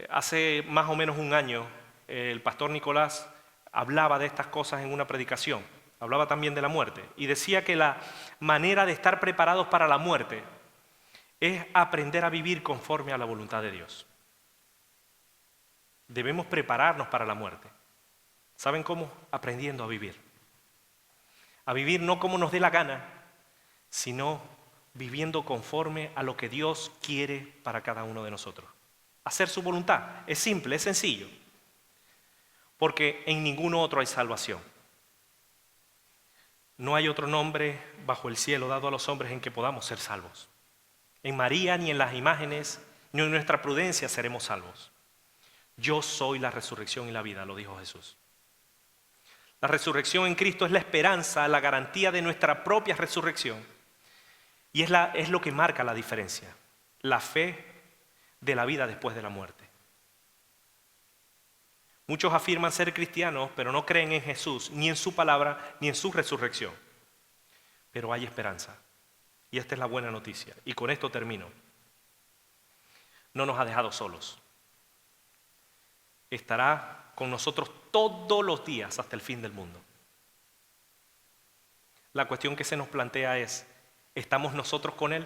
Hace más o menos un año, el pastor Nicolás hablaba de estas cosas en una predicación. Hablaba también de la muerte y decía que la manera de estar preparados para la muerte es aprender a vivir conforme a la voluntad de Dios. Debemos prepararnos para la muerte. ¿Saben cómo? Aprendiendo a vivir. A vivir no como nos dé la gana, sino viviendo conforme a lo que Dios quiere para cada uno de nosotros. Hacer su voluntad. Es simple, es sencillo. Porque en ningún otro hay salvación. No hay otro nombre bajo el cielo dado a los hombres en que podamos ser salvos. En María, ni en las imágenes, ni en nuestra prudencia seremos salvos. Yo soy la resurrección y la vida, lo dijo Jesús. La resurrección en Cristo es la esperanza, la garantía de nuestra propia resurrección. Y es lo que marca la diferencia. La fe de la vida después de la muerte. Muchos afirman ser cristianos, pero no creen en Jesús, ni en su palabra, ni en su resurrección. Pero hay esperanza. Y esta es la buena noticia. Y con esto termino. No nos ha dejado solos. Estará con nosotros todos los días hasta el fin del mundo. La cuestión que se nos plantea es, ¿estamos nosotros con Él?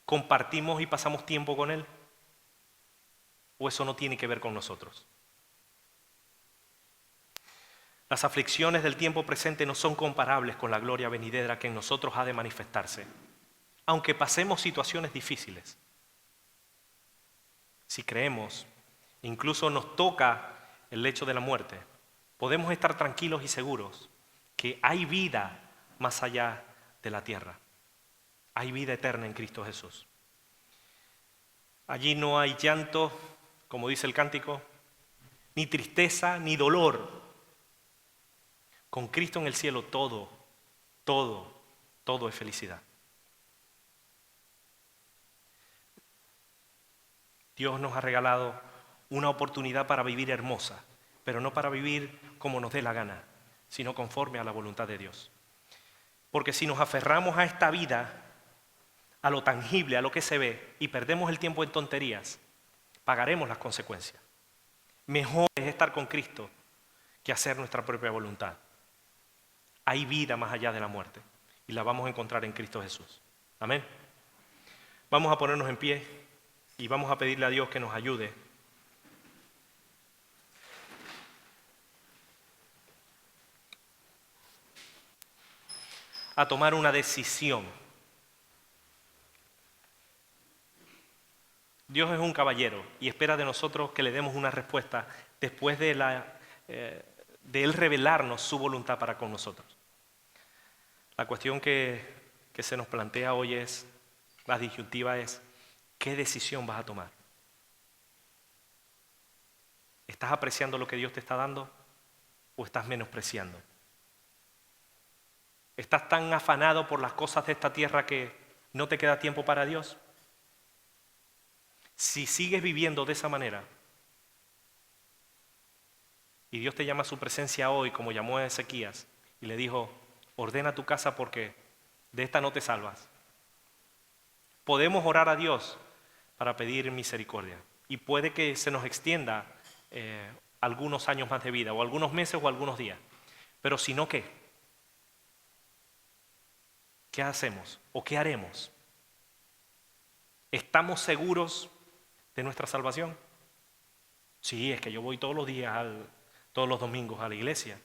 ¿Compartimos y pasamos tiempo con Él? ¿O eso no tiene que ver con nosotros? Las aflicciones del tiempo presente no son comparables con la gloria venidera que en nosotros ha de manifestarse, aunque pasemos situaciones difíciles. Si creemos, incluso nos toca el lecho de la muerte, podemos estar tranquilos y seguros que hay vida más allá de la tierra. Hay vida eterna en Cristo Jesús. Allí no hay llanto, como dice el cántico, ni tristeza, ni dolor. Con Cristo en el cielo todo es felicidad. Dios nos ha regalado una oportunidad para vivir hermosa, pero no para vivir como nos dé la gana, sino conforme a la voluntad de Dios. Porque si nos aferramos a esta vida, a lo tangible, a lo que se ve, y perdemos el tiempo en tonterías, pagaremos las consecuencias. Mejor es estar con Cristo que hacer nuestra propia voluntad. Hay vida más allá de la muerte y la vamos a encontrar en Cristo Jesús. Amén. Vamos a ponernos en pie y vamos a pedirle a Dios que nos ayude a tomar una decisión. Dios es un caballero y espera de nosotros que le demos una respuesta después de Él revelarnos su voluntad para con nosotros. La cuestión que se nos plantea hoy es, la disyuntiva es, ¿qué decisión vas a tomar? ¿Estás apreciando lo que Dios te está dando o estás menospreciando? ¿Estás tan afanado por las cosas de esta tierra que no te queda tiempo para Dios? Si sigues viviendo de esa manera y Dios te llama a su presencia hoy, como llamó a Ezequías, y le dijo, ordena tu casa porque de esta no te salvas. Podemos orar a Dios para pedir misericordia y puede que se nos extienda algunos años más de vida, o algunos meses o algunos días. Pero si no, ¿qué? ¿Qué hacemos o qué haremos? ¿Estamos seguros de nuestra salvación? Sí, es que yo voy todos los días, todos los domingos a la iglesia.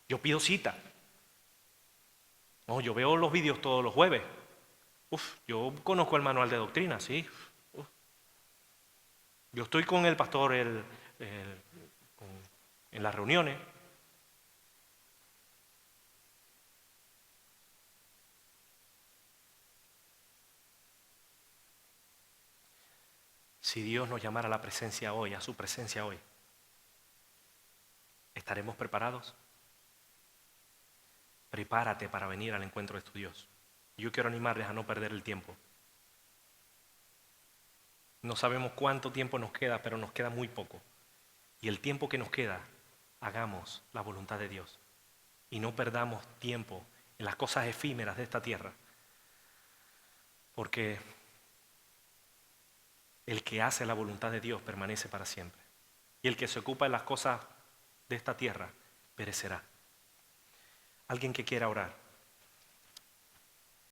Yo pido cita. No, yo veo los vídeos todos los jueves. Yo conozco el manual de doctrina, sí. Yo estoy con el pastor en las reuniones. Si Dios nos llamara a la presencia hoy, a su presencia hoy, ¿Estaremos preparados? Prepárate para venir al encuentro de tu Dios. Yo quiero animarles a no perder el tiempo. No sabemos cuánto tiempo nos queda, pero nos queda muy poco. Y el tiempo que nos queda, hagamos la voluntad de Dios. Y no perdamos tiempo en las cosas efímeras de esta tierra. Porque el que hace la voluntad de Dios permanece para siempre. Y el que se ocupa de las cosas de esta tierra perecerá. Alguien que quiera orar.